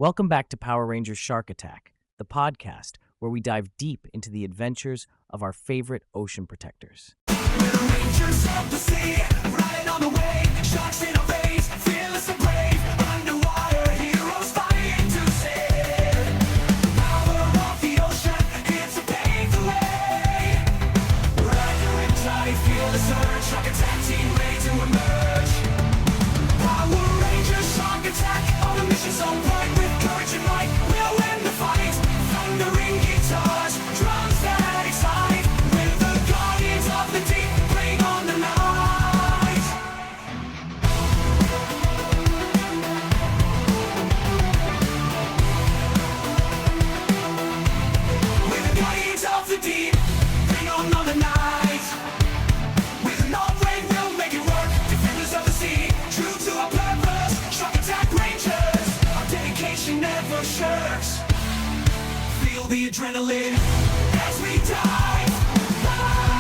Welcome back to Power Rangers Shark Attack, the podcast where we dive deep into the adventures of our favorite ocean protectors. We're the Rangers of the sea, riding on the wave, sharks in our face, fearless and brave, underwater heroes fighting to save. The power of the ocean, here to pave the way. Rider and tide, feel the surge, shark attack team ready to emerge. Power Rangers Shark Attack, on a mission so bright, with courage and might, we'll win the fight. Thundering guitars, drums that excite, with the guardians of the deep, bring on the night. With the guardians of the deep, bring on the night. With an armed wave, we'll make it work. Defenders of the sea, true to our purpose. Shark Attack Rangers, our dedication never shirks. Feel the adrenaline as we dive. Power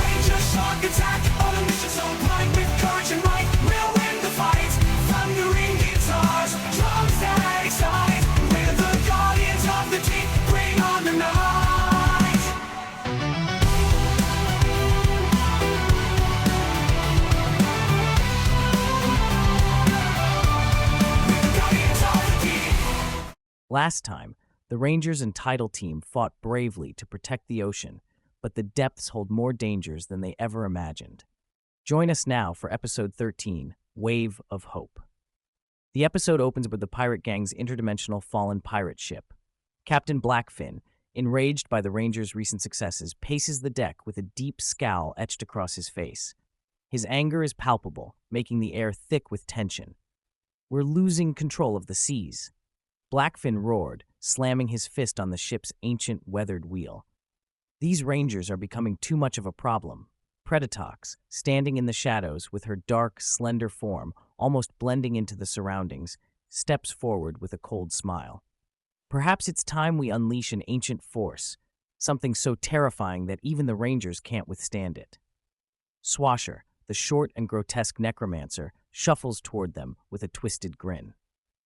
Rangers Shark Attack, on a mission so blind, with courage and might, we'll win the fight. Thundering guitars, drums that excite, we're the guardians of the deep, bring on the night. We're the guardians of the deep. Last time, the Rangers and Tidal team fought bravely to protect the ocean, but the depths hold more dangers than they ever imagined. Join us now for episode 13, Wave of Hope. The episode opens with the pirate gang's interdimensional fallen pirate ship. Captain Blackfin, enraged by the Rangers' recent successes, paces the deck with a deep scowl etched across his face. His anger is palpable, making the air thick with tension. "We're losing control of the seas." Blackfin roared, slamming his fist on the ship's ancient weathered wheel. "These Rangers are becoming too much of a problem." Predatox, standing in the shadows with her dark, slender form almost blending into the surroundings, steps forward with a cold smile. "Perhaps it's time we unleash an ancient force, something so terrifying that even the Rangers can't withstand it." Swasher, the short and grotesque necromancer, shuffles toward them with a twisted grin.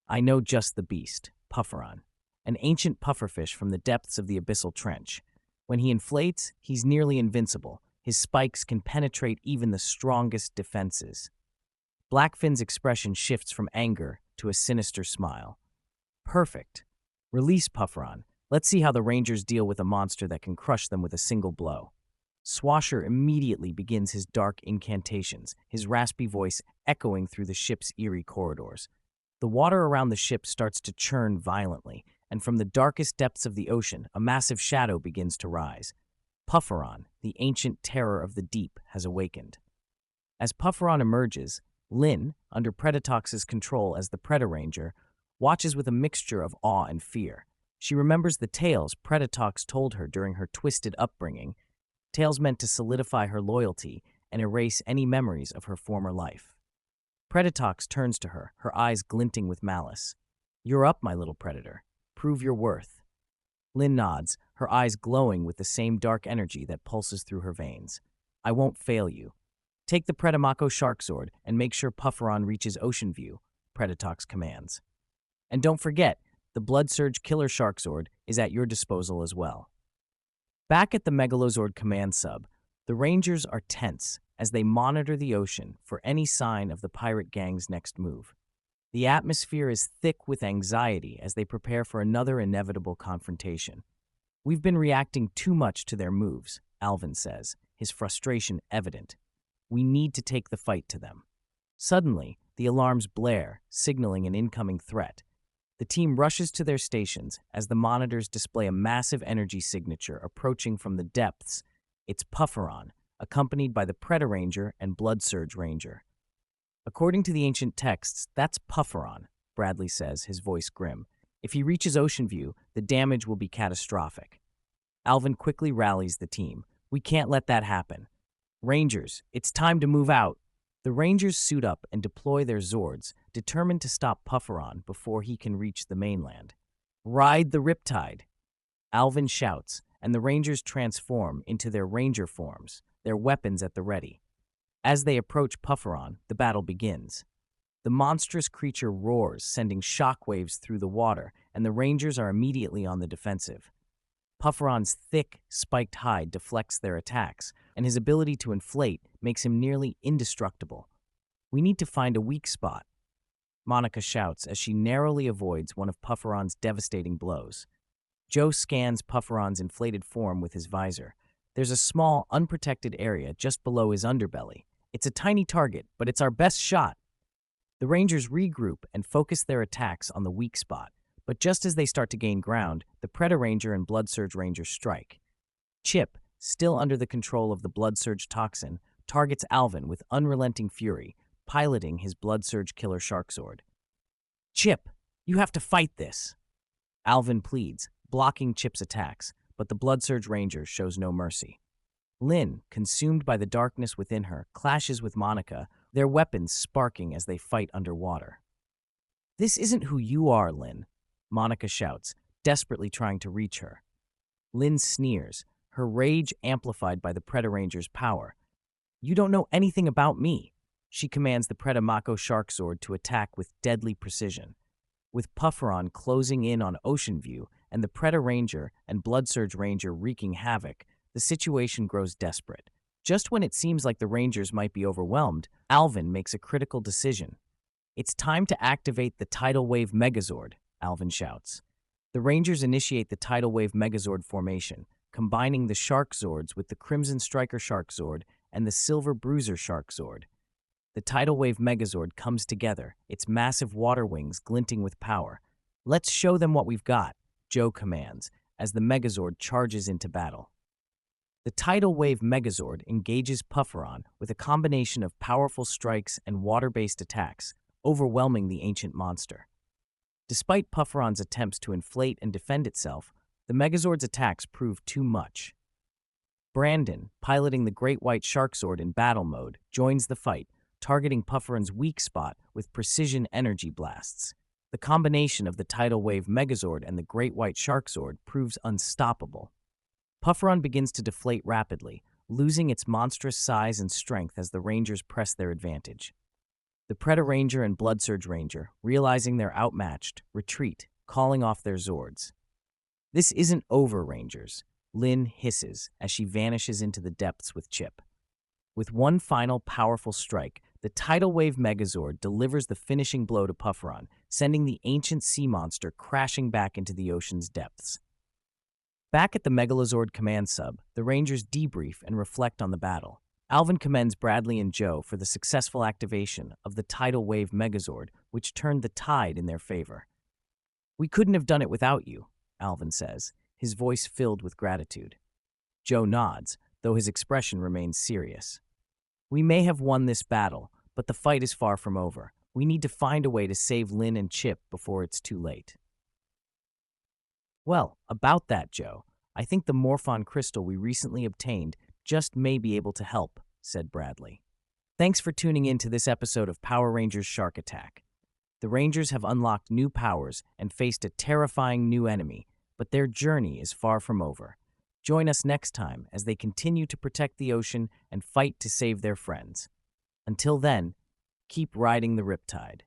"I know just the beast, Pufferon, an ancient pufferfish from the depths of the abyssal trench. When he inflates, he's nearly invincible. His spikes can penetrate even the strongest defenses." Blackfin's expression shifts from anger to a sinister smile. "Perfect. Release Pufferon. Let's see how the Rangers deal with a monster that can crush them with a single blow." Swasher immediately begins his dark incantations, his raspy voice echoing through the ship's eerie corridors. The water around the ship starts to churn violently, and from the darkest depths of the ocean, a massive shadow begins to rise. Pufferon, the ancient terror of the deep, has awakened. As Pufferon emerges, Lynn, under Predatox's control as the Predaranger, watches with a mixture of awe and fear. She remembers the tales Predatox told her during her twisted upbringing, tales meant to solidify her loyalty and erase any memories of her former life. Predatox turns to her, her eyes glinting with malice. "You're up, my little predator. Prove your worth." Lynn nods, her eyes glowing with the same dark energy that pulses through her veins. "I won't fail you. Take the Predamako Sharkzord and make sure Pufferon reaches Ocean View," Predatox commands. "And don't forget, the Blood Surge Killer Sharkzord is at your disposal as well." Back at the Megazord command sub, the Rangers are tense as they monitor the ocean for any sign of the pirate gang's next move. The atmosphere is thick with anxiety as they prepare for another inevitable confrontation. "We've been reacting too much to their moves," Alvin says, his frustration evident. "We need to take the fight to them." Suddenly, the alarms blare, signaling an incoming threat. The team rushes to their stations as the monitors display a massive energy signature approaching from the depths. It's Pufferon, accompanied by the Predaranger and Blood Surge Ranger. "According to the ancient texts, that's Pufferon," Bradley says, his voice grim. "If he reaches Ocean View, the damage will be catastrophic." Alvin quickly rallies the team. "We can't let that happen. Rangers, it's time to move out." The Rangers suit up and deploy their Zords, determined to stop Pufferon before he can reach the mainland. "Ride the Riptide!" Alvin shouts, and the Rangers transform into their Ranger forms, their weapons at the ready. As they approach Pufferon, the battle begins. The monstrous creature roars, sending shockwaves through the water, and the Rangers are immediately on the defensive. Pufferon's thick, spiked hide deflects their attacks, and his ability to inflate makes him nearly indestructible. We need to find a weak spot, Monica shouts as she narrowly avoids one of Pufferon's devastating blows. Joe scans Pufferon's inflated form with his visor. There's a small, unprotected area just below his underbelly. It's a tiny target, but it's our best shot. The Rangers regroup and focus their attacks on the weak spot, but just as they start to gain ground, the Predator Ranger and Blood Surge Ranger strike. Chip, still under the control of the Blood Surge toxin, targets Alvin with unrelenting fury, piloting his Blood Surge killer Sharkzord. "Chip, you have to fight this," Alvin pleads, blocking Chip's attacks, but the Blood Surge Ranger shows no mercy. Lynn, consumed by the darkness within her, clashes with Monica, their weapons sparking as they fight underwater. "This isn't who you are, Lynn," Monica shouts, desperately trying to reach her. Lynn sneers, her rage amplified by the Predator Ranger's power. "You don't know anything about me." She commands the Predator Mako Sharkzord to attack with deadly precision. With Pufferon closing in on Ocean View and the Predator Ranger and Blood Surge Ranger wreaking havoc, the situation grows desperate. Just when it seems like the Rangers might be overwhelmed, Alvin makes a critical decision. "It's time to activate the Tidal Wave Megazord," Alvin shouts. The Rangers initiate the Tidal Wave Megazord formation, combining the Sharkzords with the Crimson Striker Sharkzord and the Silver Bruiser Sharkzord. The Tidal Wave Megazord comes together, its massive water wings glinting with power. "Let's show them what we've got," Joe commands, as the Megazord charges into battle. The Tidal Wave Megazord engages Pufferon with a combination of powerful strikes and water-based attacks, overwhelming the ancient monster. Despite Pufferon's attempts to inflate and defend itself, the Megazord's attacks prove too much. Brandon, piloting the Great White Sharkzord in battle mode, joins the fight, targeting Pufferon's weak spot with precision energy blasts. The combination of the Tidal Wave Megazord and the Great White Sharkzord proves unstoppable. Pufferon begins to deflate rapidly, losing its monstrous size and strength as the Rangers press their advantage. The Predator Ranger and Blood Surge Ranger, realizing they're outmatched, retreat, calling off their Zords. "This isn't over, Rangers," Lynn hisses as she vanishes into the depths with Chip. With one final powerful strike, the Tidal Wave Megazord delivers the finishing blow to Pufferon, sending the ancient sea monster crashing back into the ocean's depths. Back at the Megazord command sub, the Rangers debrief and reflect on the battle. Alvin commends Bradley and Joe for the successful activation of the Tidal Wave Megazord, which turned the tide in their favor. "We couldn't have done it without you," Alvin says, his voice filled with gratitude. Joe nods, though his expression remains serious. "We may have won this battle, but the fight is far from over. We need to find a way to save Lynn and Chip before it's too late." "Well, about that, Joe, I think the Morphon crystal we recently obtained just may be able to help," said Bradley. Thanks for tuning in to this episode of Power Rangers Shark Attack. The Rangers have unlocked new powers and faced a terrifying new enemy, but their journey is far from over. Join us next time as they continue to protect the ocean and fight to save their friends. Until then, keep riding the riptide.